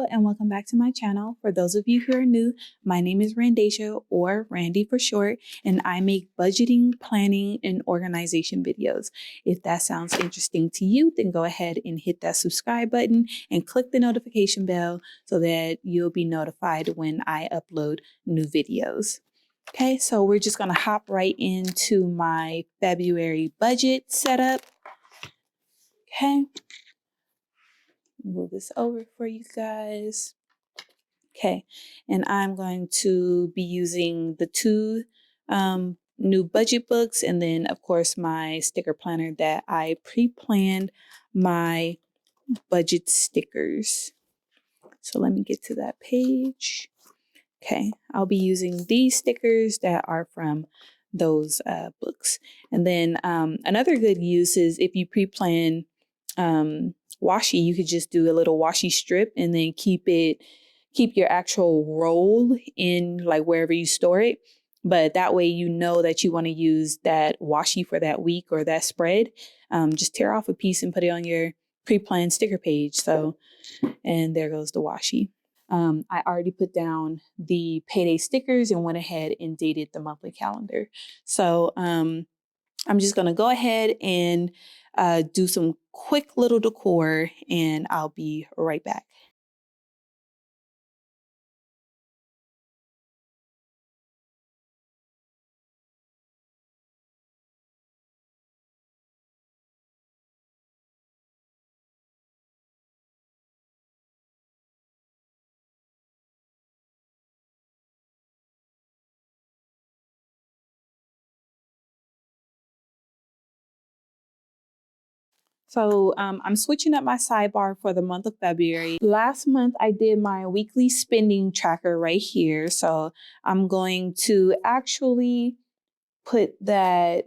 Hello and welcome back to my channel. For those of you who are new, my name is Randacia, or Randy for short, and I make budgeting, planning, and organization videos. If that sounds interesting to you, then go ahead and hit that subscribe button and click the notification bell so that you'll be notified when I upload new videos. Okay, so we're just gonna hop right into my February budget setup. Okay. Move this over for you guys. Okay, and I'm going to be using the two new budget books, and then of course my sticker planner that I pre-planned my budget stickers. So let me get to that page. Okay, I'll be using these stickers that are from those books. And then another good use is if you pre-plan washi, you could just do a little washi strip and then keep your actual roll in like wherever you store it. But that way you know that you want to use that washi for that week or that spread. Just tear off a piece and put it on your pre-planned sticker page. So, and there goes the washi. I already put down the payday stickers and went ahead and dated the monthly calendar. So I'm just going to go ahead and do some quick little decor, and I'll be right back. So I'm switching up my sidebar for the month of February. Last month, I did my weekly spending tracker right here. So I'm going to actually put that,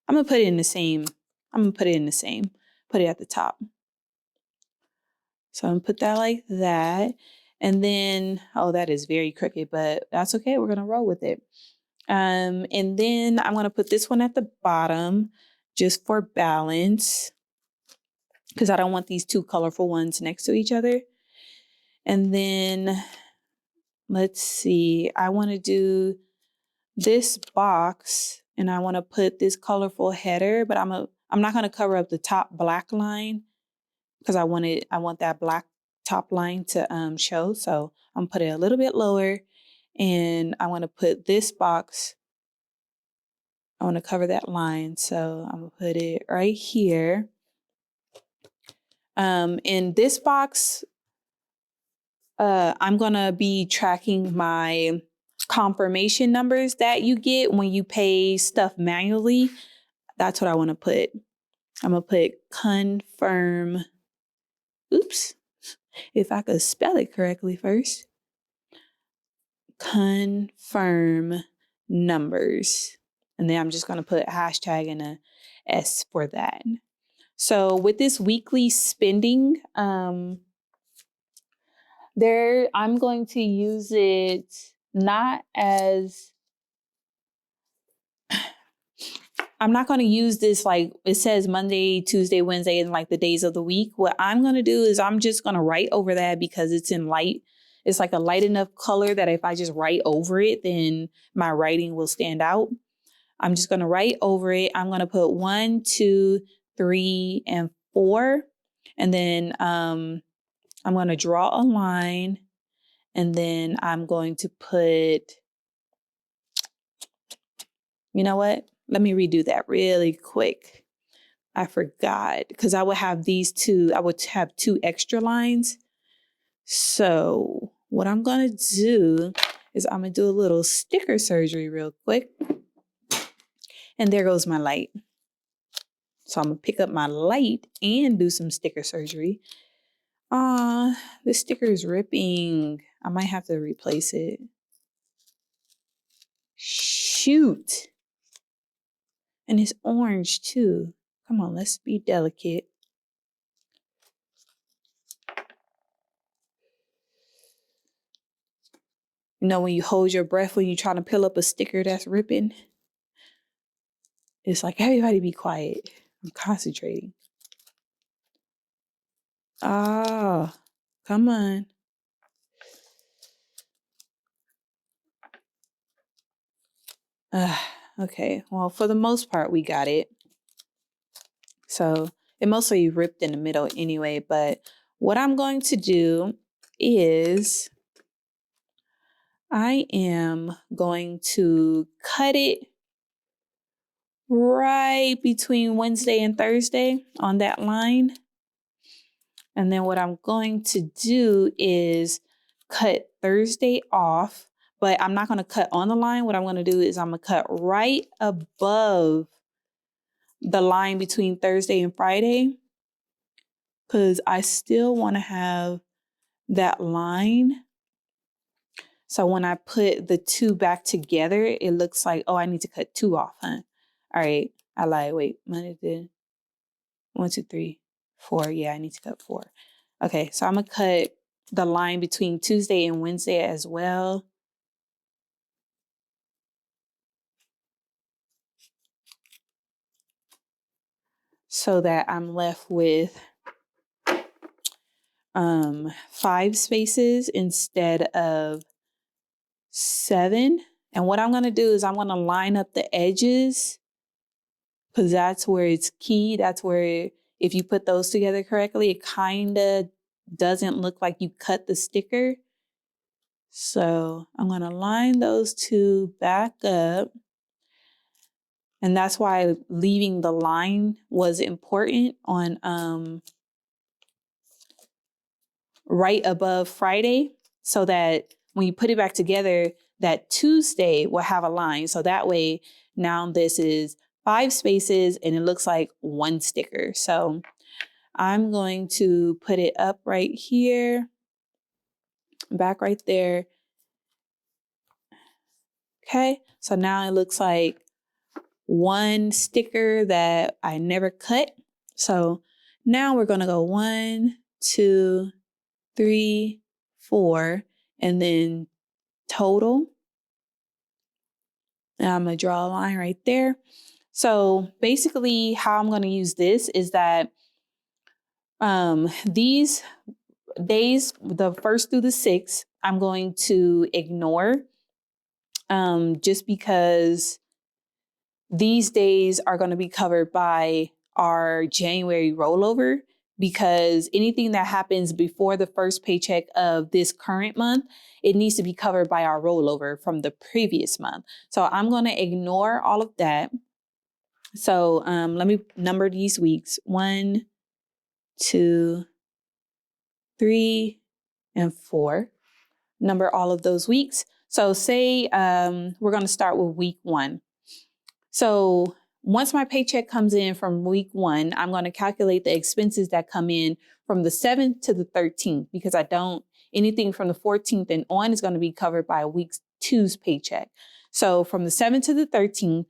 I'm going to put it in the same, put it at the top. So I'm going to put that like that. And then, oh, that is very crooked, but that's okay. We're going to roll with it. And then I'm going to put this one at the bottom just for balance, because I don't want these two colorful ones next to each other. And then let's see, I want to do this box and I want to put this colorful header, but I'm not going to cover up the top black line because I want that black top line to show. So I'm gonna put it a little bit lower, and I want to put this box, I want to cover that line. So I'm gonna put it right here. In this box, I'm gonna be tracking my confirmation numbers that you get when you pay stuff manually. That's what I want to put. I'm gonna put confirm. Oops, if I could spell it correctly first. Confirm numbers. And then I'm just gonna put hashtag and a S for that. So with this weekly spending, I'm going to use it not as, I'm not going to use this like it says Monday, Tuesday, Wednesday, and like the days of the week. What I'm going to do is I'm just going to write over that because it's in light. It's like a light enough color that if I just write over it, then my writing will stand out. I'm just going to write over it. I'm going to put 1, 2, 3, and 4. And then I'm going to draw a line. And then I'm going to put, you know what? Let me redo that really quick. I forgot because I would have these two, I would have 2 extra lines. So what I'm going to do is I'm going to do a little sticker surgery real quick. And there goes my light. So I'm going to pick up my light and do some sticker surgery. The sticker is ripping. I might have to replace it. Shoot. And it's orange too. Come on, let's be delicate. You know, when you hold your breath when you're trying to peel up a sticker that's ripping, it's like, everybody be quiet. I'm concentrating. Because Come on. Okay, well, for the most part, we got it. So it mostly ripped in the middle anyway, but what I'm going to do is I am going to cut it right between Wednesday and Thursday on that line. And then what I'm going to do is cut Thursday off, but I'm not going to cut on the line. What I'm going to do is I'm going to cut right above the line between Thursday and Friday, because I still want to have that line. So when I put the two back together, it looks like, oh, I need to cut two off, huh? All right. I lied. Wait, Monday, 1, 2, 3, 4. Yeah, I need to cut 4. Okay, so I'm going to cut the line between Tuesday and Wednesday as well. So that I'm left with 5 spaces instead of 7. And what I'm going to do is I'm going to line up the edges, because that's where it's key. That's where if you put those together correctly, it kind of doesn't look like you cut the sticker. So I'm going to line those two back up. And that's why leaving the line was important on right above Friday, so that when you put it back together, that Tuesday will have a line. So that way now this is 5 spaces and it looks like 1 sticker. So I'm going to put it up right here, back right there. Okay, so now it looks like 1 sticker that I never cut. So now we're going to go 1, 2, 3, 4, and then total. And I'm going to draw a line right there. So basically how I'm going to use this is that these days, the 1st through the 6th, I'm going to ignore, just because these days are going to be covered by our January rollover, because anything that happens before the first paycheck of this current month, it needs to be covered by our rollover from the previous month. So I'm going to ignore all of that. So let me number these weeks: 1, 2, 3, and 4. Number all of those weeks. So say we're going to start with week 1. So once my paycheck comes in from week 1, I'm going to calculate the expenses that come in from the 7th to the 13th, because anything from the 14th and on is going to be covered by week 2's paycheck. So from the 7th to the 13th,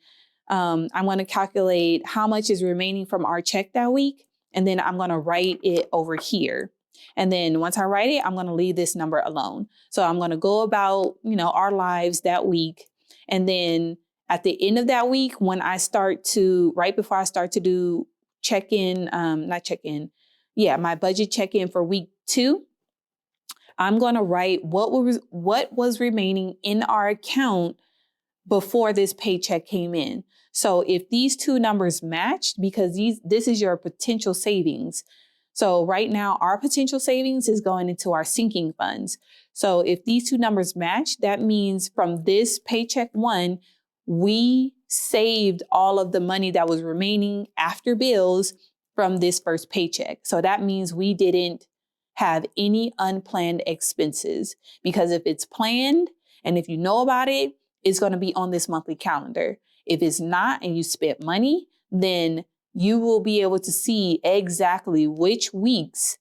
I'm going to calculate how much is remaining from our check that week. And then I'm going to write it over here. And then once I write it, I'm going to leave this number alone. So I'm going to go about, our lives that week. And then at the end of that week, right before I start to do my budget check-in for week 2, I'm going to write what was remaining in our account before this paycheck came in. So if these two numbers matched, because this is your potential savings. So right now, our potential savings is going into our sinking funds. So if these two numbers match, that means from this paycheck 1, we saved all of the money that was remaining after bills from this first paycheck. So that means we didn't have any unplanned expenses, because if it's planned and if you know about it, it's going to be on this monthly calendar. If it's not and you spent money, then you will be able to see exactly which weeks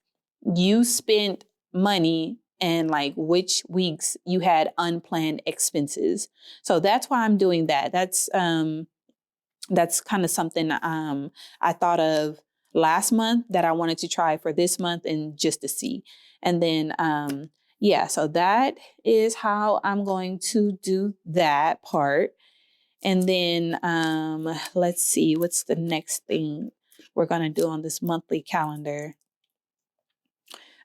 you spent money and like which weeks you had unplanned expenses. So that's why I'm doing that. That's kind of something I thought of last month that I wanted to try for this month and just to see. And then so that is how I'm going to do that part. And then let's see, what's the next thing we're going to do on this monthly calendar?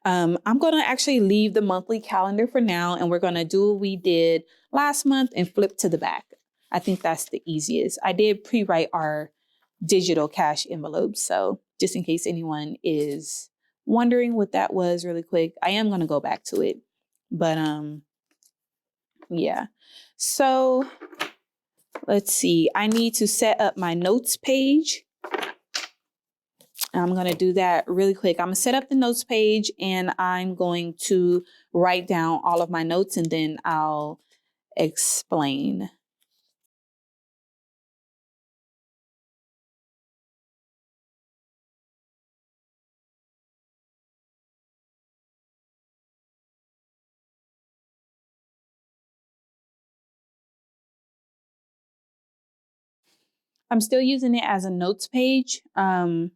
I'm going to actually leave the monthly calendar for now, and we're going to do what we did last month and flip to the back. I think that's the easiest. I did pre-write our digital cash envelopes, so just in case anyone is wondering what that was really quick, I am going to go back to it. But yeah. So let's see. I need to set up my notes page. I'm going to do that really quick. I'm going to set up the notes page and I'm going to write down all of my notes and then I'll explain. I'm still using it as a notes page, but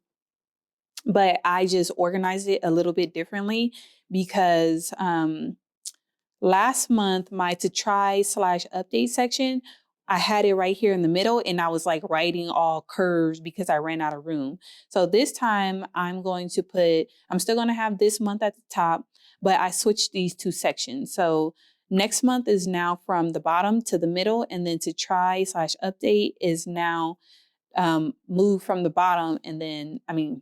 I just organized it a little bit differently because last month, my to try / update section, I had it right here in the middle and I was like writing all curves because I ran out of room. So this time I'm still going to have this month at the top, but I switched these two sections. So next month is now from the bottom to the middle, and then to try / update is now move from the bottom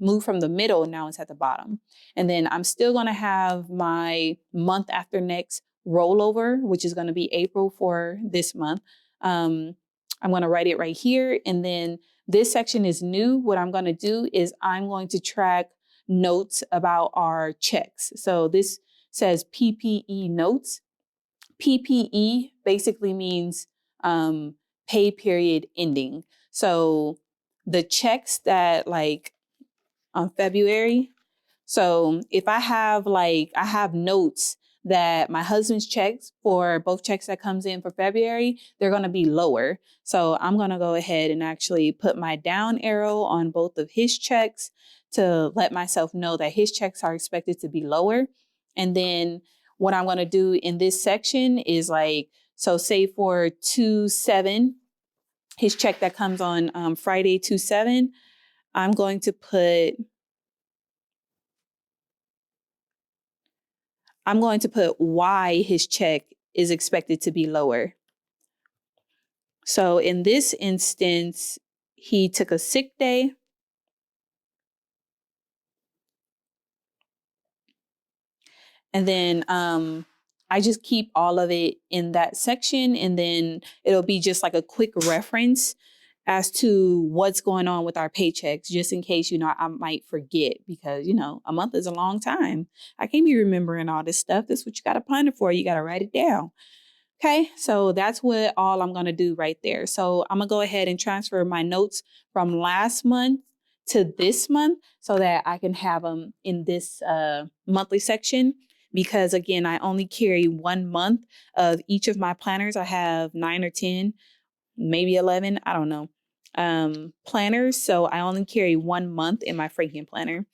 move from the middle. Now it's at the bottom. And then I'm still going to have my month after next rollover, which is going to be April for this month. I'm going to write it right here. And then this section is new. What I'm going to do is I'm going to track notes about our checks. So this says PPE notes. PPE basically means pay period ending. So the checks that like on February. So if I have notes that my husband's checks for both checks that comes in for February, they're going to be lower. So I'm going to go ahead and actually put my down arrow on both of his checks to let myself know that his checks are expected to be lower. And then what I'm going to do in this section is so say for 2/7, his check that comes on Friday 2/7, I'm going to put why his check is expected to be lower. So in this instance, he took a sick day. And then I just keep all of it in that section, and then it'll be just like a quick reference as to what's going on with our paychecks, just in case, I might forget because, a month is a long time. I can't be remembering all this stuff. That's what you got to plan it for. You got to write it down. Okay, so that's what all I'm going to do right there. So I'm going to go ahead and transfer my notes from last month to this month so that I can have them in this monthly section. Because again, I only carry 1 month of each of my planners. I have 9 or 10, maybe 11, I don't know, planners. So I only carry 1 month in my Frixion planner.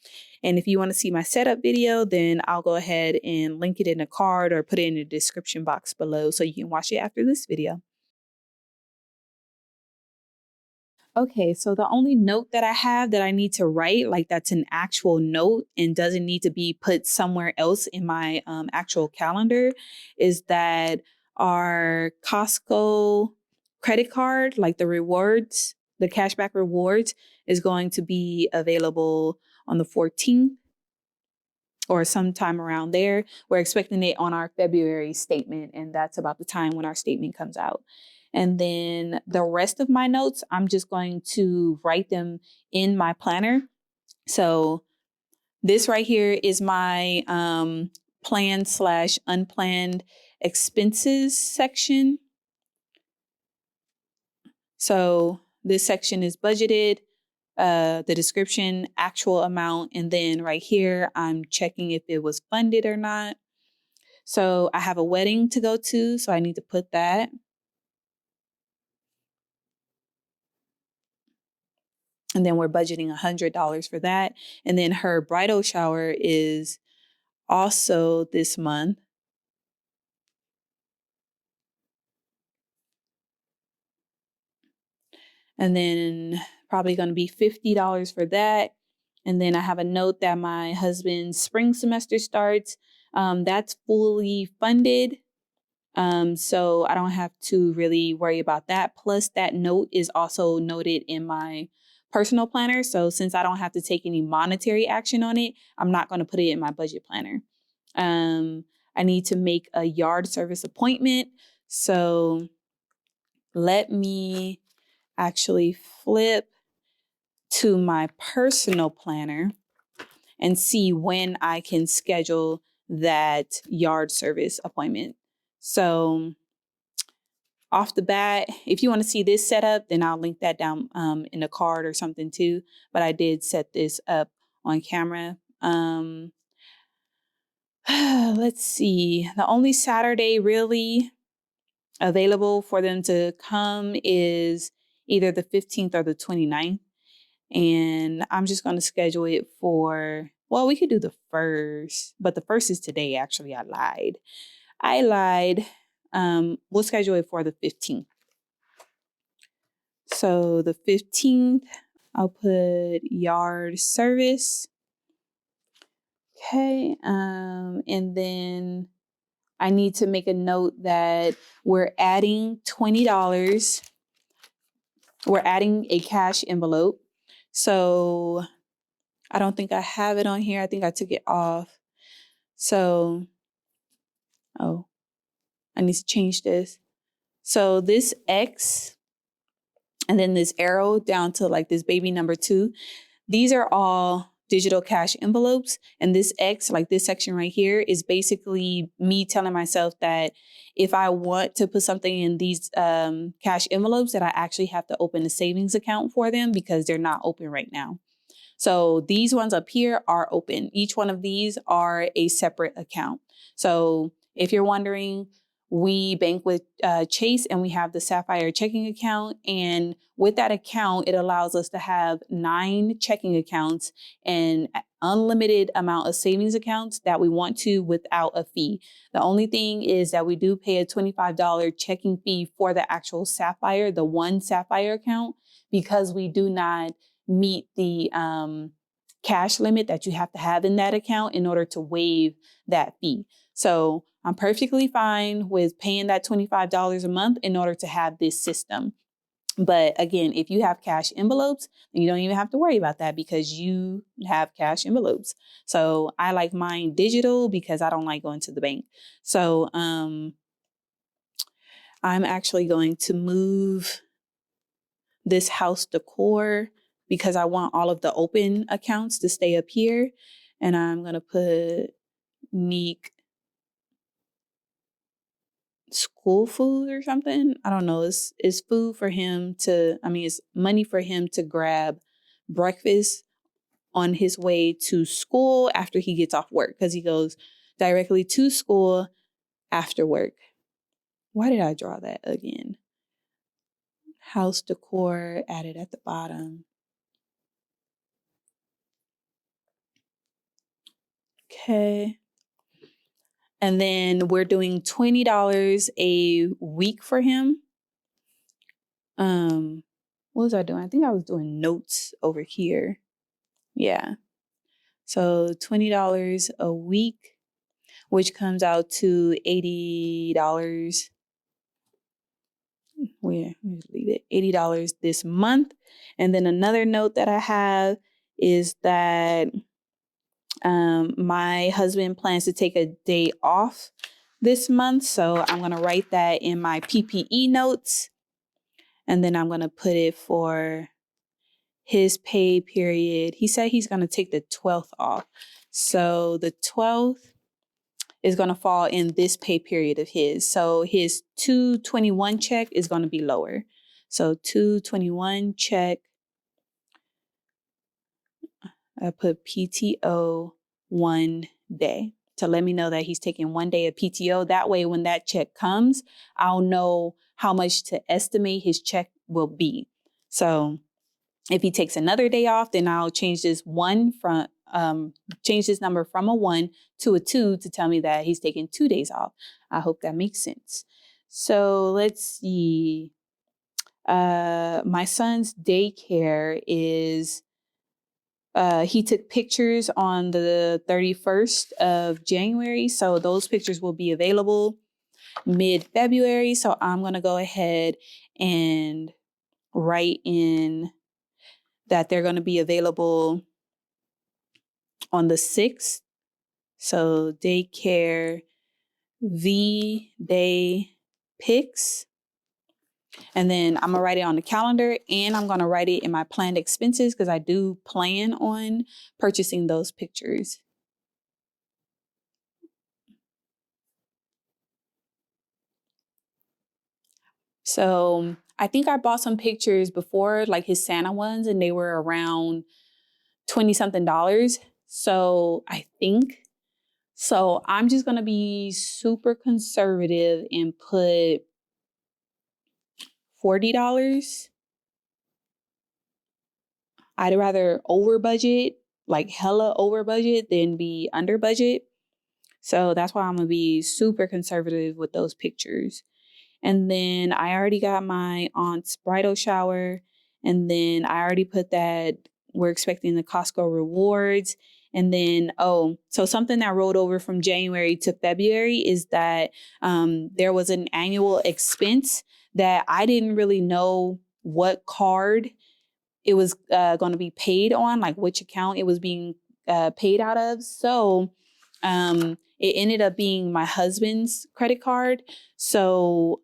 And if you want to see my setup video, then I'll go ahead and link it in a card or put it in the description box below so you can watch it after this video. Okay, so the only note that I have that I need to write, like that's an actual note and doesn't need to be put somewhere else in my actual calendar, is that our Costco credit card, like the cashback rewards, is going to be available on the 14th or sometime around there. We're expecting it on our February statement, and that's about the time when our statement comes out. And then the rest of my notes, I'm just going to write them in my planner. So this right here is my planned / unplanned expenses section. So this section is budgeted, the description, actual amount, and then right here, I'm checking if it was funded or not. So I have a wedding to go to, so I need to put that. And then we're budgeting $100 for that. And then her bridal shower is also this month. And then probably going to be $50 for that. And then I have a note that my husband's spring semester starts. That's fully funded. So I don't have to really worry about that. Plus, that note is also noted in my personal planner. So since I don't have to take any monetary action on it, I'm not going to put it in my budget planner. I need to make a yard service appointment. So let me actually flip to my personal planner and see when I can schedule that yard service appointment. So off the bat, if you want to see this setup, then I'll link that down in a card or something too. But I did set this up on camera. Let's see. The only Saturday really available for them to come is either the 15th or the 29th. And I'm just going to schedule it for, well, we could do the first, but the first is today. Actually, I lied. We'll schedule it for the 15th. So the 15th, I'll put yard service. Okay. And then I need to make a note that we're adding $20. We're adding a cash envelope. So I don't think I have it on here. I think I took it off. So, I need to change this. So this X and then this arrow down to like this baby number 2, these are all digital cash envelopes. And this X, like this section right here, is basically me telling myself that if I want to put something in these cash envelopes, that I actually have to open a savings account for them because they're not open right now. So these ones up here are open. Each one of these are a separate account. So if you're wondering, we bank with Chase and we have the Sapphire checking account. And with that account, it allows us to have 9 checking accounts and unlimited amount of savings accounts that we want to without a fee. The only thing is that we do pay a $25 checking fee for the actual Sapphire, the one Sapphire account, because we do not meet the cash limit that you have to have in that account in order to waive that fee. So I'm perfectly fine with paying that $25 a month in order to have this system. But again, if you have cash envelopes, then you don't even have to worry about that because you have cash envelopes. So I like mine digital because I don't like going to the bank. So I'm actually going to move this house decor because I want all of the open accounts to stay up here. And I'm going to put Neek school food or something. I don't know. It's food for him to, it's money for him to grab breakfast on his way to school after he gets off work because he goes directly to school after work. Why did I draw that again? House decor added at the bottom. Okay. And then we're doing $20 a week for him. What was I doing? I think I was doing notes over here. Yeah. So $20 a week, which comes out to $80. Let me leave it. $80 this month. And then another note that I have is that my husband plans to take a day off this month. So I'm going to write that in my PPE notes. And then I'm going to put it for his pay period. He said he's going to take the 12th off. So the 12th is going to fall in this pay period of his. So his 221 check is going to be lower. So 221 check. I put PTO 1 day to let me know that he's taking 1 day of PTO. That way, when that check comes, I'll know how much to estimate his check will be. So if he takes another day off, then I'll change this change this number from a 1 to a 2 to tell me that he's taking 2 days off. I hope that makes sense. So let's see. My son's daycare is He took pictures on the 31st of January. So those pictures will be available mid-February. So I'm going to go ahead and write in that they're going to be available on the 6th. So daycare V-Day pics. And then I'm gonna write it on the calendar, and I'm gonna write it in my planned expenses because I do plan on purchasing those pictures. So I think I bought some pictures before, like his Santa ones, and they were around 20 something dollars. So I think, so I'm just gonna be super conservative and put $40. I'd rather over budget, like hella over budget, than be under budget. So that's why I'm gonna be super conservative with those pictures. And then I already got my aunt's bridal shower. And then I already put that we're expecting the Costco rewards. And then, so something that rolled over from January to February is that there was an annual expense that I didn't really know what card it was going to be paid on, like which account it was being paid out of. So it ended up being my husband's credit card. So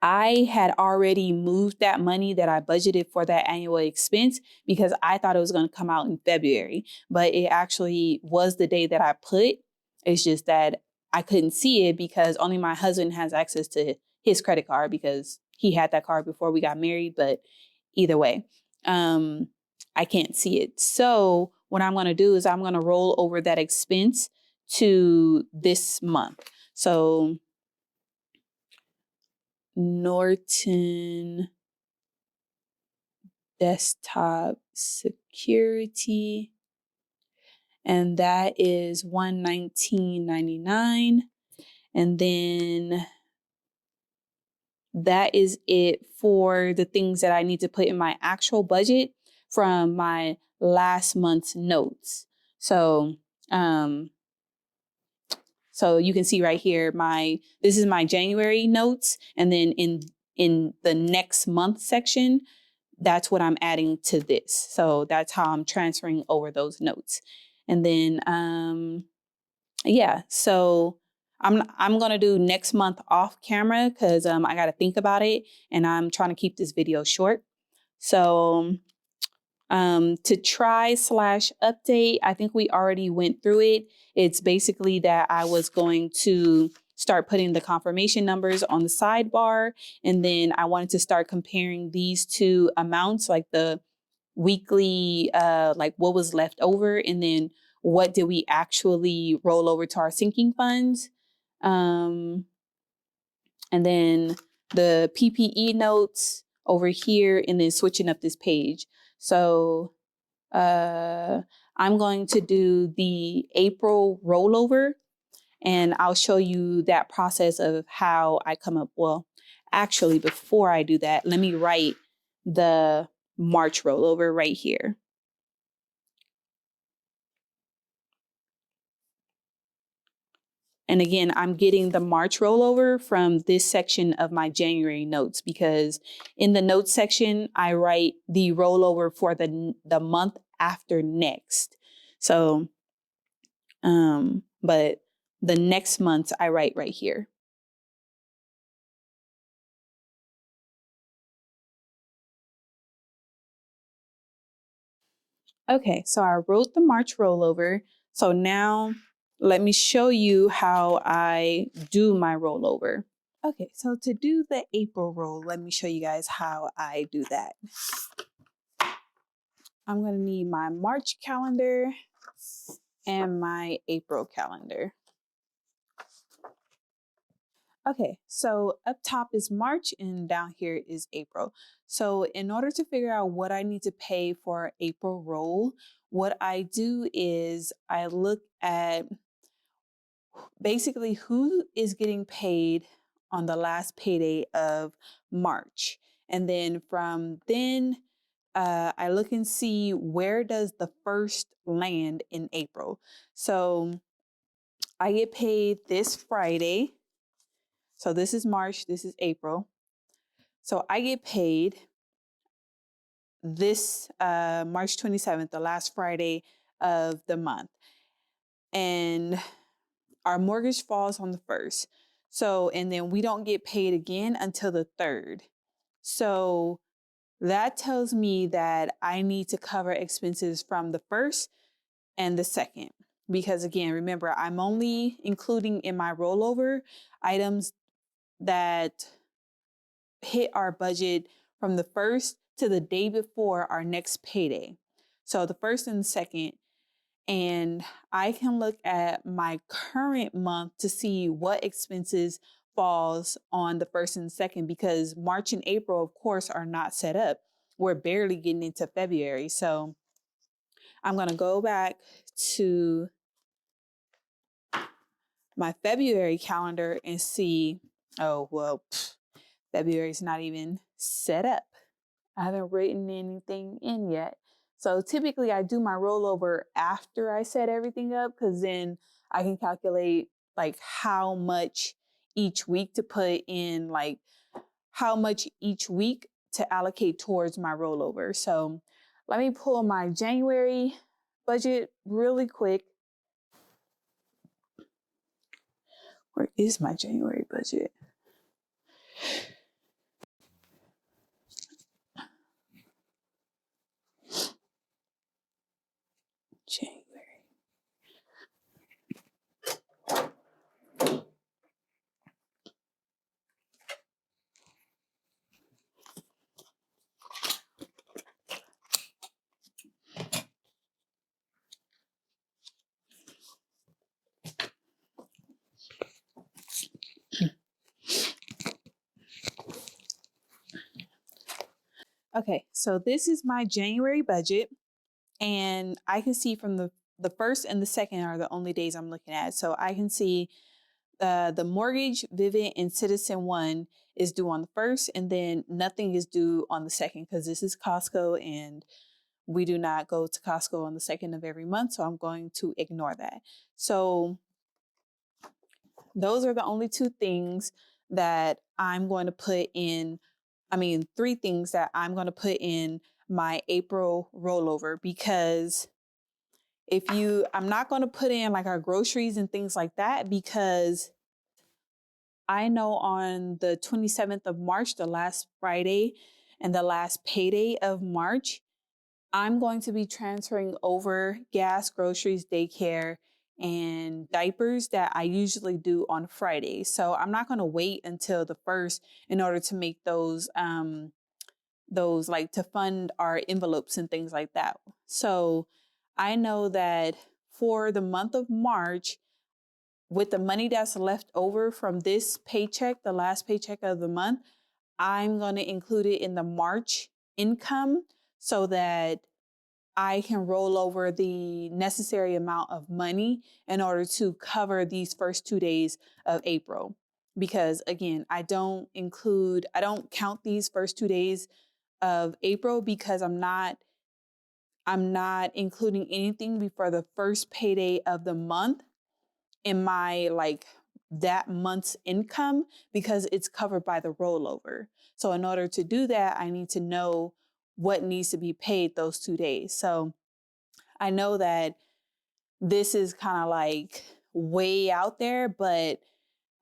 I had already moved that money that I budgeted for that annual expense because I thought it was going to come out in February, but it actually was the day that I put. It's just that I couldn't see it because only my husband has access to his credit card because he had that card before we got married. But either way, I can't see it. So what I'm going to do is I'm going to roll over that expense to this month. So Norton desktop security, and that is $119.99. And then that is it for the things that I need to put in my actual budget from my last month's notes. So so you can see right here, this is my January notes, and then in the next month section, that's what I'm adding to this. So that's how I'm transferring over those notes. And then yeah, so I'm gonna do next month off camera because I gotta think about it, and I'm trying to keep this video short. So to try/update, I think we already went through it. It's basically that I was going to start putting the confirmation numbers on the sidebar. And then I wanted to start comparing these two amounts, like the weekly, like what was left over, and then what did we actually roll over to our sinking funds. And then the PPE notes over here, and then switching up this page. So I'm going to do the April rollover, and I'll show you that process of how I come up. Well, actually, before I do that, let me write the March rollover right here. And again, I'm getting the March rollover from this section of my January notes because in the notes section, I write the rollover for the month after next. So, but the next month I write right here. Okay, so I wrote the March rollover. So now let me show you how I do my rollover. Okay, so to do the April roll, let me show you guys how I do that. I'm gonna need my March calendar and my April calendar. Okay, so up top is March and down here is April. So in order to figure out what I need to pay for April roll, what I do is I look at basically who is getting paid on the last payday of March. And then from then, I look and see where does the first land in April. So I get paid this Friday. So this is March, this is April. So I get paid this March 27th, the last Friday of the month. And our mortgage falls on the 1st. So, and then we don't get paid again until the 3rd. So that tells me that I need to cover expenses from the 1st and the 2nd. Because again, remember, I'm only including in my rollover items that hit our budget from the 1st to the day before our next payday. So the 1st and the 2nd. And I can look at my current month to see what expenses falls on the 1st and 2nd, because March and April, of course, are not set up. We're barely getting into February. So I'm going to go back to my February calendar and see, oh, well, February's not even set up. I haven't written anything in yet. So typically I do my rollover after I set everything up, because then I can calculate like how much each week to put in, like how much each week to allocate towards my rollover. So let me pull my January budget really quick. Where is my January budget? January. Okay, so this is my January budget, and I can see from the 1st and the 2nd are the only days I'm looking at. So I can see the mortgage, Vivint, and Citizen One is due on the 1st, and then nothing is due on the 2nd, because this is Costco and we do not go to Costco on the 2nd of every month. So I'm going to ignore that. So those are the only two things that I'm going to put in. I mean, three things that I'm going to put in my April rollover, because I'm not going to put in like our groceries and things like that, because I know on the 27th of March, the last Friday and the last payday of March, I'm going to be transferring over gas, groceries, daycare, and diapers that I usually do on Friday. So I'm not going to wait until the 1st in order to make those like to fund our envelopes and things like that. So I know that for the month of March, with the money that's left over from this paycheck, the last paycheck of the month, I'm going to include it in the March income so that I can roll over the necessary amount of money in order to cover these first 2 days of April. Because again, I don't count these first 2 days of April, because I'm not including anything before the first payday of the month in my that month's income, because it's covered by the rollover. So in order to do that, I need to know what needs to be paid those 2 days. So I know that this is kind of like way out there, but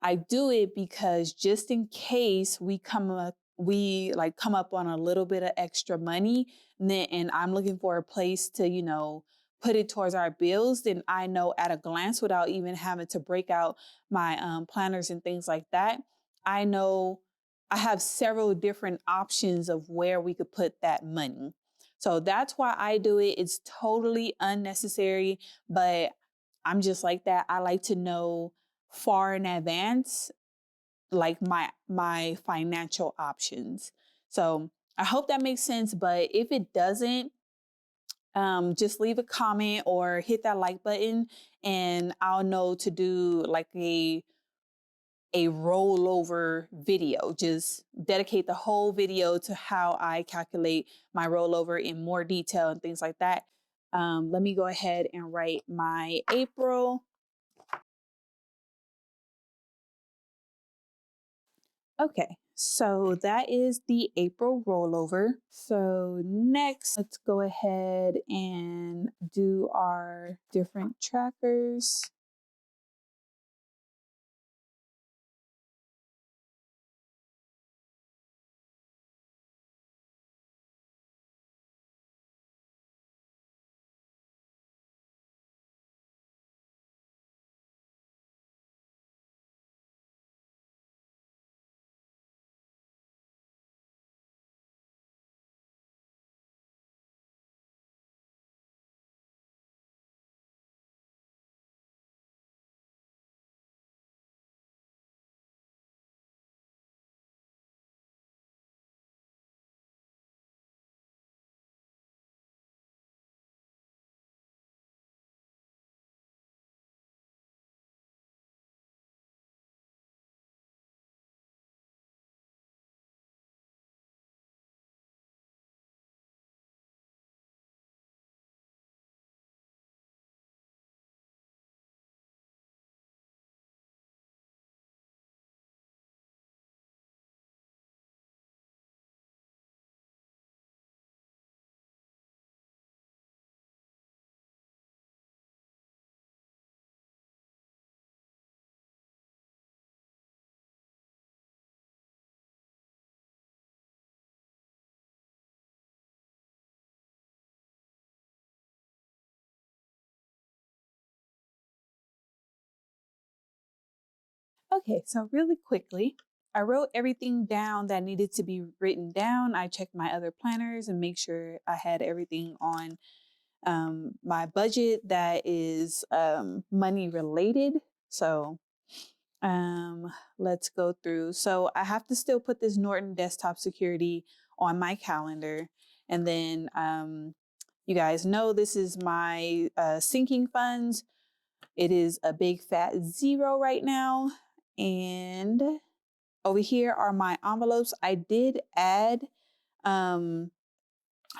I do it because just in case we come up on a little bit of extra money, and I'm looking for a place to, put it towards our bills, then I know at a glance, without even having to break out my planners and things like that, I know I have several different options of where we could put that money. So that's why I do it. It's totally unnecessary, but I'm just like that. I like to know far in advance, like my financial options. So I hope that makes sense. But if it doesn't, just leave a comment or hit that like button, and I'll know to do like a a rollover video, just dedicate the whole video to how I calculate my rollover in more detail and things like that. Let me go ahead and write my April. Okay, so that is the April rollover. So next, let's go ahead and do our different trackers. Okay, so really quickly, I wrote everything down that needed to be written down. I checked my other planners and make sure I had everything on my budget that is money related. So let's go through. So I have to still put this Norton desktop security on my calendar. And then you guys know this is my sinking funds. It is a big fat 0 right now. And over here are my envelopes. I did add home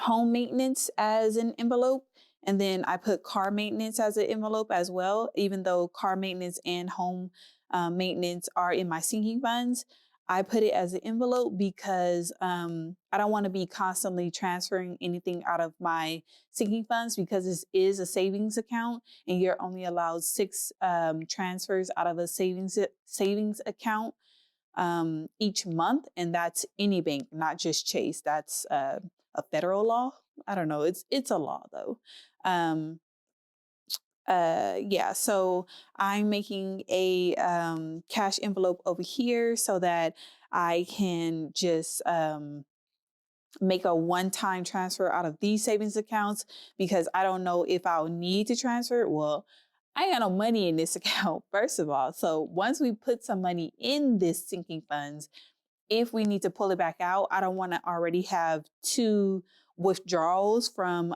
maintenance as an envelope. And then I put car maintenance as an envelope as well, even though car maintenance and home maintenance are in my sinking funds. I put it as an envelope because I don't want to be constantly transferring anything out of my sinking funds, because this is a savings account and you're only allowed 6 transfers out of a savings account each month. And that's any bank, not just Chase. That's a federal law. I don't know. It's a law though. Yeah, so I'm making a cash envelope over here so that I can just make a one-time transfer out of these savings accounts, because I don't know if I'll need to transfer. Well, I ain't got no money in this account, first of all. So once we put some money in this sinking funds, if we need to pull it back out, I don't want to already have 2 withdrawals from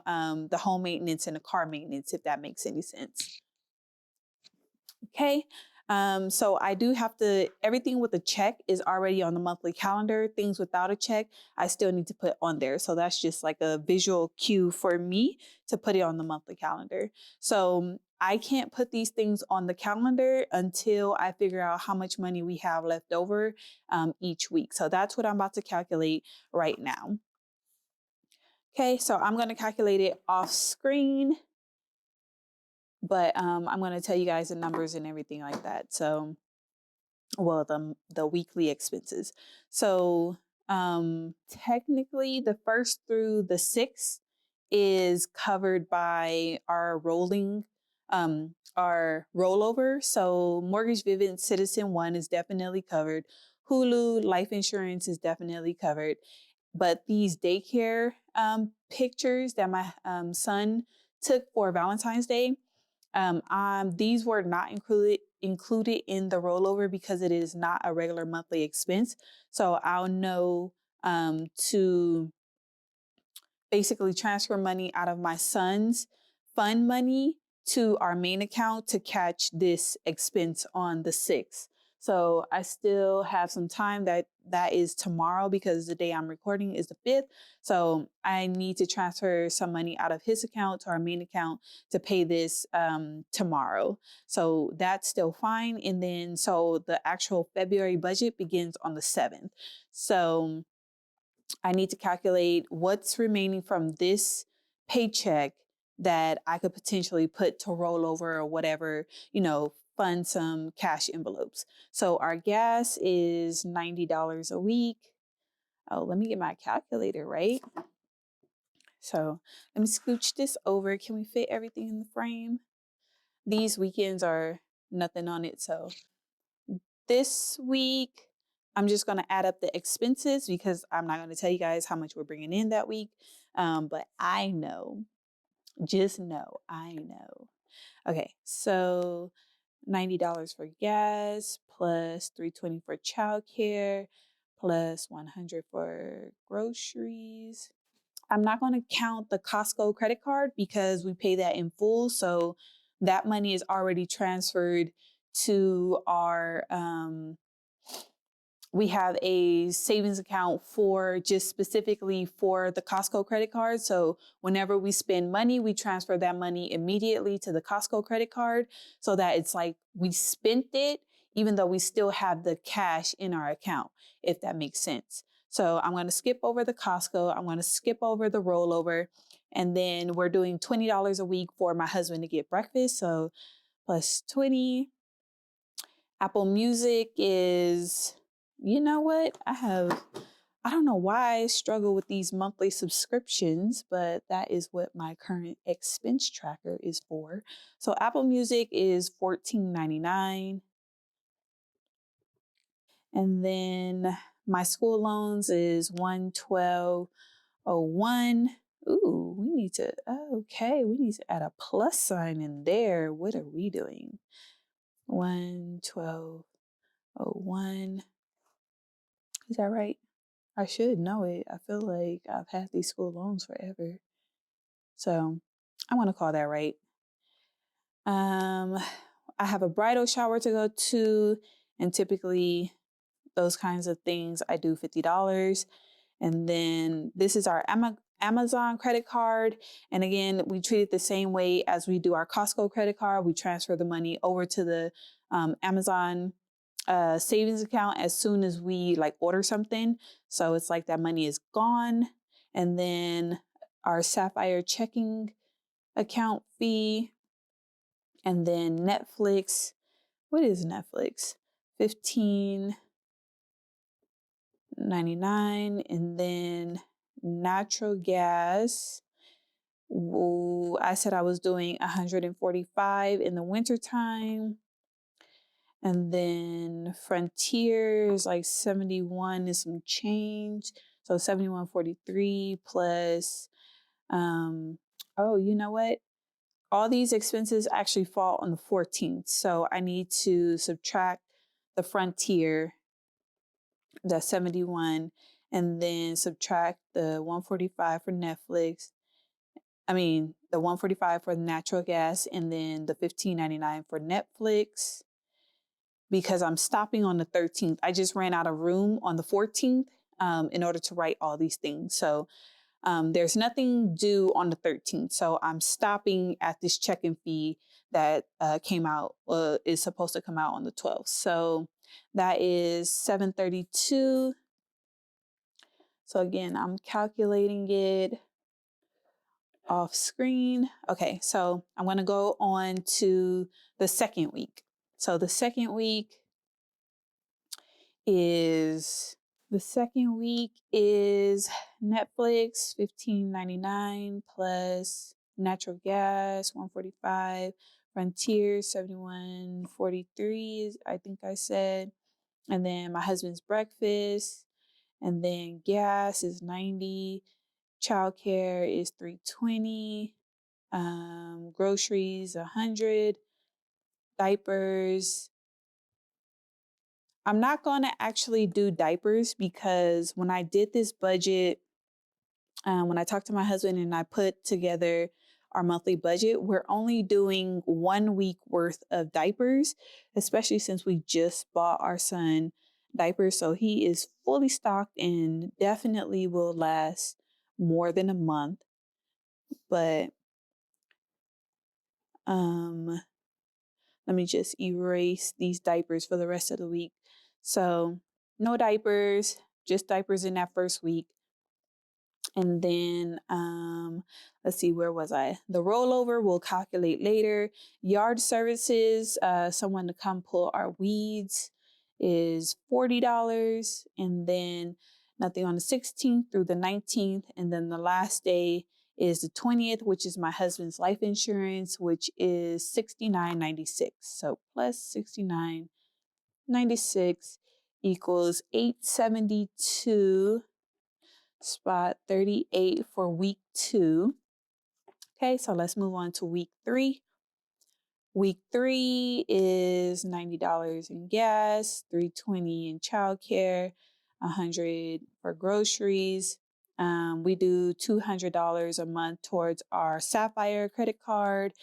the home maintenance and the car maintenance, if that makes any sense. Okay. So I do have to, everything with a check is already on the monthly calendar. Things without a check, I still need to put on there. So that's just like a visual cue for me to put it on the monthly calendar. So I can't put these things on the calendar until I figure out how much money we have left over each week. So that's what I'm about to calculate right now. Okay, so I'm going to calculate it off screen, but I'm going to tell you guys the numbers and everything like that. So, well, the weekly expenses. So technically the 1st through the 6th is covered by our our rollover. So Mortgage, Vivint, Citizen One is definitely covered. Hulu, life insurance is definitely covered. But these daycare pictures that my son took for Valentine's Day, these were not included in the rollover because it is not a regular monthly expense. So I'll know to basically transfer money out of my son's fund money to our main account to catch this expense on the 6th. So I still have some time. That is tomorrow, because the day I'm recording is the 5th. So I need to transfer some money out of his account to our main account to pay this tomorrow. So that's still fine. And then so the actual February budget begins on the 7th. So I need to calculate what's remaining from this paycheck that I could potentially put to rollover or whatever, fund some cash envelopes. So our gas is $90 a week. Oh, let me get my calculator, right? So let me scooch this over. Can we fit everything in the frame? These weekends are nothing on it. So this week, I'm just going to add up the expenses, because I'm not going to tell you guys how much we're bringing in that week. But I know, just know, I know. Okay, so $90 for gas, plus $320 for childcare, plus $100 for groceries. I'm not going to count the Costco credit card because we pay that in full. So that money is already transferred to our, we have a savings account for just specifically for the Costco credit card. So whenever we spend money, we transfer that money immediately to the Costco credit card, so that it's like we spent it, even though we still have the cash in our account, if that makes sense. So I'm going to skip over the Costco. I'm going to skip over the rollover. And then we're doing $20 a week for my husband to get breakfast. So plus 20. Apple Music is, you know what? I don't know why I struggle with these monthly subscriptions, but that is what my current expense tracker is for. So Apple Music is $14.99. And then my school loans is $112.01. Ooh, we need to add a plus sign in there. What are we doing? $112.01. Is that right? I should know it. I feel like I've had these school loans forever. So I want to call that right. I have a bridal shower to go to, and typically those kinds of things I do $50. And then this is our Amazon credit card. And again, we treat it the same way as we do our Costco credit card. We transfer the money over to the Amazon savings account as soon as we order something. So it's like that money is gone. And then our Sapphire checking account fee. And then Netflix. What is Netflix? $15.99. And then natural gas. Ooh, I said I was doing $145 in the wintertime. And then Frontier is like 71 and some change. So 71.43 plus, oh, you know what? All these expenses actually fall on the 14th. So I need to subtract the Frontier, the 71, and then subtract the 145 for Netflix. The 145 for natural gas, and then the $15.99 for Netflix, because I'm stopping on the 13th. I just ran out of room on the 14th in order to write all these things. So there's nothing due on the 13th. So I'm stopping at this check-in fee that is supposed to come out on the 12th. So that is $732. So again, I'm calculating it off screen. Okay, so I'm going to go on to the second week. So the second week is Netflix $15.99 plus natural gas $145, Frontier $71.43, I think I said, and then my husband's breakfast, and then gas is $90, childcare is $320, groceries $100, diapers. I'm not going to actually do diapers, because when I did this budget, when I talked to my husband and I put together our monthly budget. We're only doing 1 week worth of diapers, especially since we just bought our son diapers. So he is fully stocked and definitely will last more than a month. But let me just erase these diapers for the rest of the week. So no diapers, just diapers in that first week. And then, let's see, where was I? The rollover we'll calculate later. Yard services, someone to come pull our weeds is $40. And then nothing on the 16th through the 19th. And then the last day is the 20th, which is my husband's life insurance, which is $69.96. So plus $69.96 equals $872. Spot 38 for week 2. Okay, so let's move on to week 3. Week 3 is $90 in gas, $320 in childcare, $100 for groceries. We do $200 a month towards our Sapphire credit card.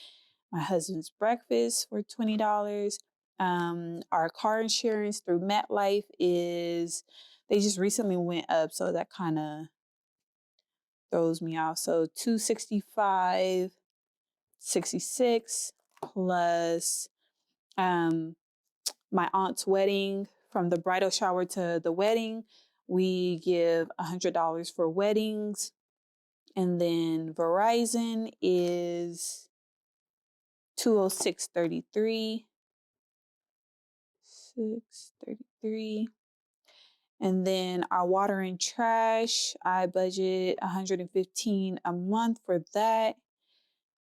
My husband's breakfast for $20. Our car insurance through MetLife they just recently went up, so that kind of throws me off. So $265.66 plus my aunt's wedding. From the bridal shower to the wedding, we give $100 for weddings. And then Verizon is $206.33. $633. And then our water and trash, I budget $115 a month for that.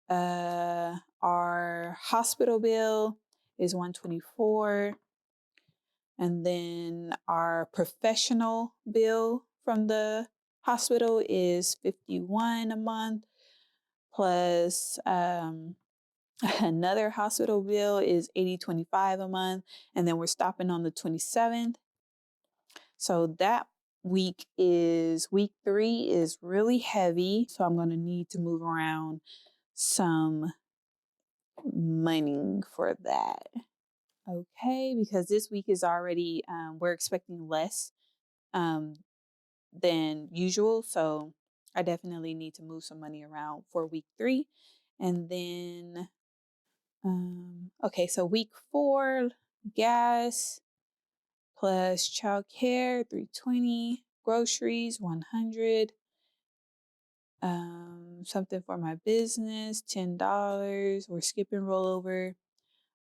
Our hospital bill is $124. And then our professional bill from the hospital is $51 a month. Plus another hospital bill is $80.25 a month. And then we're stopping on the 27th. So that week 3 is really heavy. So I'm going to need to move around some money for that. Okay, because this week is already, we're expecting less than usual. So I definitely need to move some money around for week 3. And then, okay, so week 4, gas plus childcare, $320, groceries, $100, something for my business, $10. We're skipping rollover.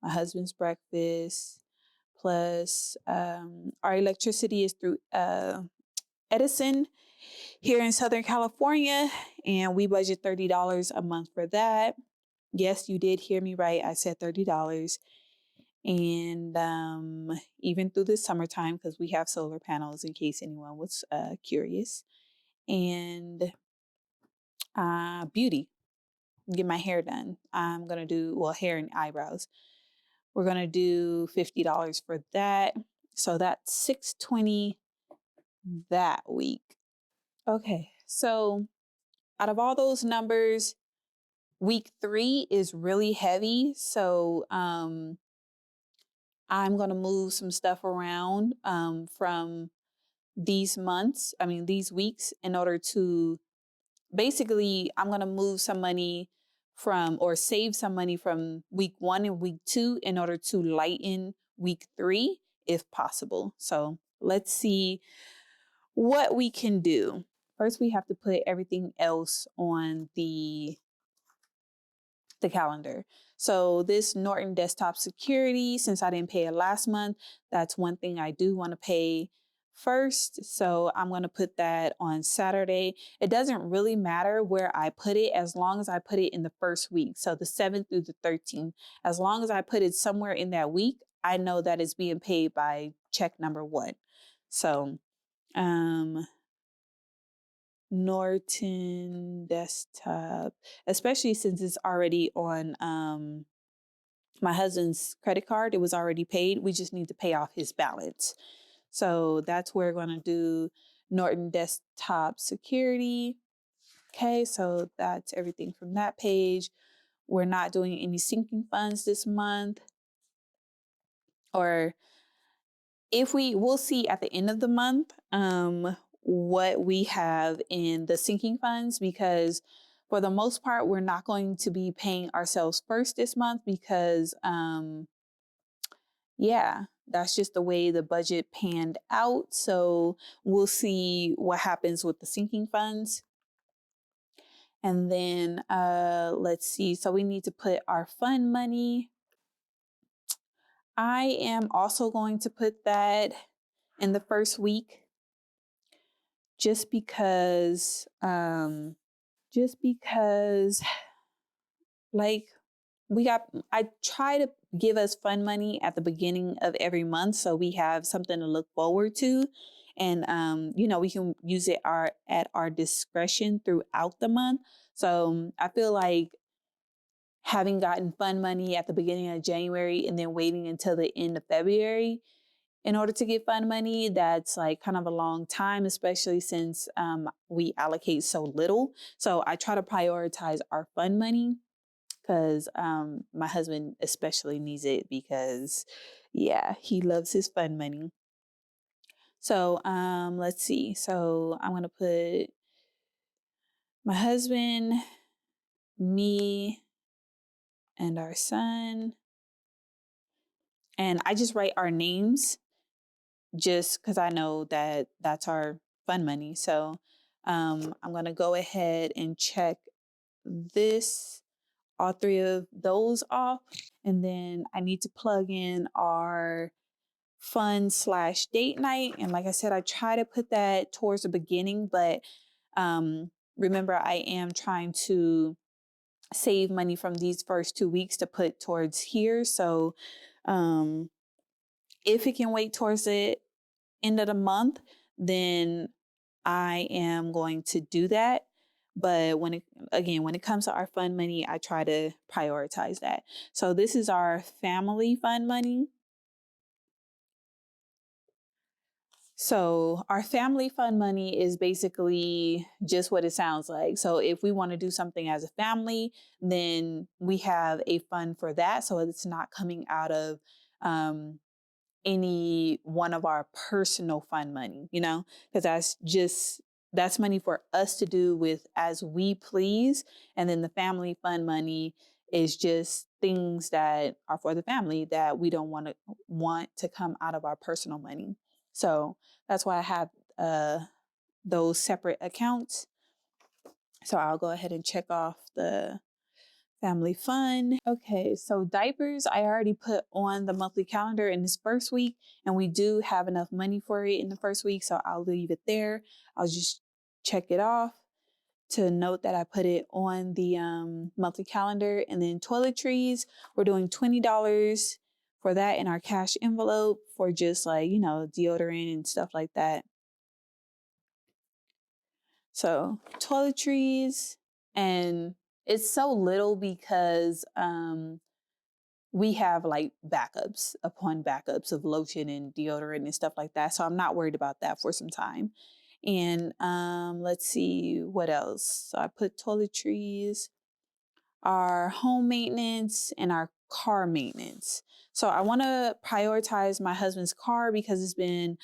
My husband's breakfast, plus our electricity is through Edison here in Southern California, and we budget $30 a month for that. Yes, you did hear me right. I said $30. And even through the summertime, because we have solar panels in case anyone was curious. And beauty, get my hair done. I'm going to do, hair and eyebrows. We're going to do $50 for that. So that's $620 that week. Okay, so out of all those numbers, week 3 is really heavy. So I'm going to move some stuff around from these weeks in order to, basically, I'm going to move some money or save some money from week 1 and week 2 in order to lighten week 3 if possible. So let's see what we can do. First, we have to put everything else on the calendar. So this Norton desktop security, since I didn't pay it last month, that's one thing I do want to pay first. So I'm going to put that on Saturday. It doesn't really matter where I put it as long as I put it in the first week. So the 7th through the 13th, as long as I put it somewhere in that week, I know that it's being paid by check number 1. So, Norton desktop, especially since it's already on my husband's credit card. It was already paid. We just need to pay off his balance. So that's where we're going to do Norton desktop security. Okay, so that's everything from that page. We're not doing any sinking funds this month. Or if we'll see at the end of the month what we have in the sinking funds, because for the most part, we're not going to be paying ourselves first this month because yeah, that's just the way the budget panned out. So we'll see what happens with the sinking funds. And then let's see. So we need to put our fund money. I am also going to put that in the first week just because like I try to give us fund money at the beginning of every month so we have something to look forward to. And we can use it at our discretion throughout the month. So I feel like having gotten fund money at the beginning of January and then waiting until the end of February in order to get fund money, that's like kind of a long time, especially since we allocate so little. So I try to prioritize our fund money because my husband especially needs it because, yeah, he loves his fund money. So let's see. So I'm going to put my husband, me, and our son. And I just write our names just because I know that that's our fund money. So I'm going to go ahead and check all three of those off. And then I need to plug in our fun/date night. And like I said, I try to put that towards the beginning, but remember, I am trying to save money from these first 2 weeks to put towards here. So if it can wait towards the end of the month, then I am going to do that. But when it comes to our fund money, I try to prioritize that. So this is our family fund money. So our family fund money is basically just what it sounds like. So if we want to do something as a family, then we have a fund for that. So it's not coming out of any one of our personal fund money, because that's money for us to do with as we please. And then the family fund money is just things that are for the family that we don't want to come out of our personal money. So that's why I have those separate accounts. So I'll go ahead and check off the family fun. Okay, so diapers, I already put on the monthly calendar in this first week, and we do have enough money for it in the first week, so I'll leave it there. I'll just check it off to note that I put it on the monthly calendar. And then toiletries, we're doing $20 for that in our cash envelope for just like, deodorant and stuff like that. So toiletries, and it's so little because we have like backups upon backups of lotion and deodorant and stuff like that. So I'm not worried about that for some time. And let's see what else. So I put toiletries, our home maintenance, and our car maintenance. So I want to prioritize my husband's car because it's been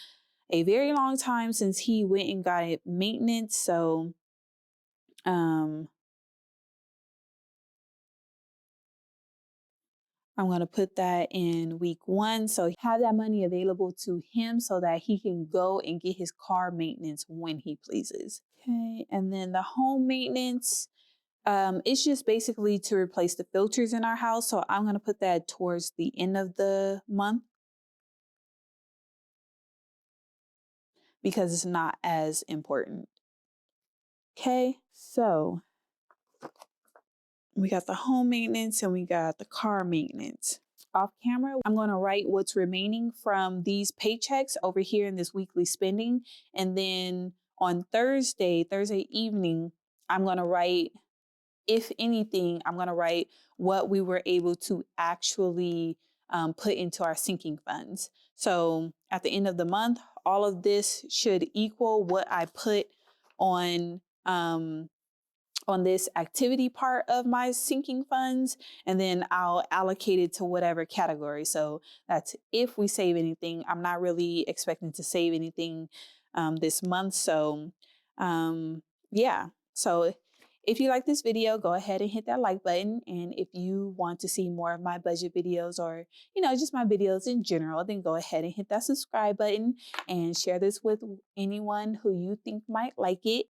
a very long time since he went and got it maintenance. So I'm going to put that in week 1. So have that money available to him so that he can go and get his car maintenance when he pleases. Okay. And then the home maintenance, it's just basically to replace the filters in our house. So I'm going to put that towards the end of the month because it's not as important. Okay. So we got the home maintenance and we got the car maintenance. Off camera, I'm going to write what's remaining from these paychecks over here in this weekly spending. And then on Thursday evening, I'm going to write, if anything, I'm going to write what we were able to actually put into our sinking funds. So at the end of the month, all of this should equal what I put on on this activity part of my sinking funds, and then I'll allocate it to whatever category. So that's if we save anything. I'm not really expecting to save anything this month. So yeah. So if you like this video, go ahead and hit that like button. And if you want to see more of my budget videos, or, just my videos in general, then go ahead and hit that subscribe button and share this with anyone who you think might like it.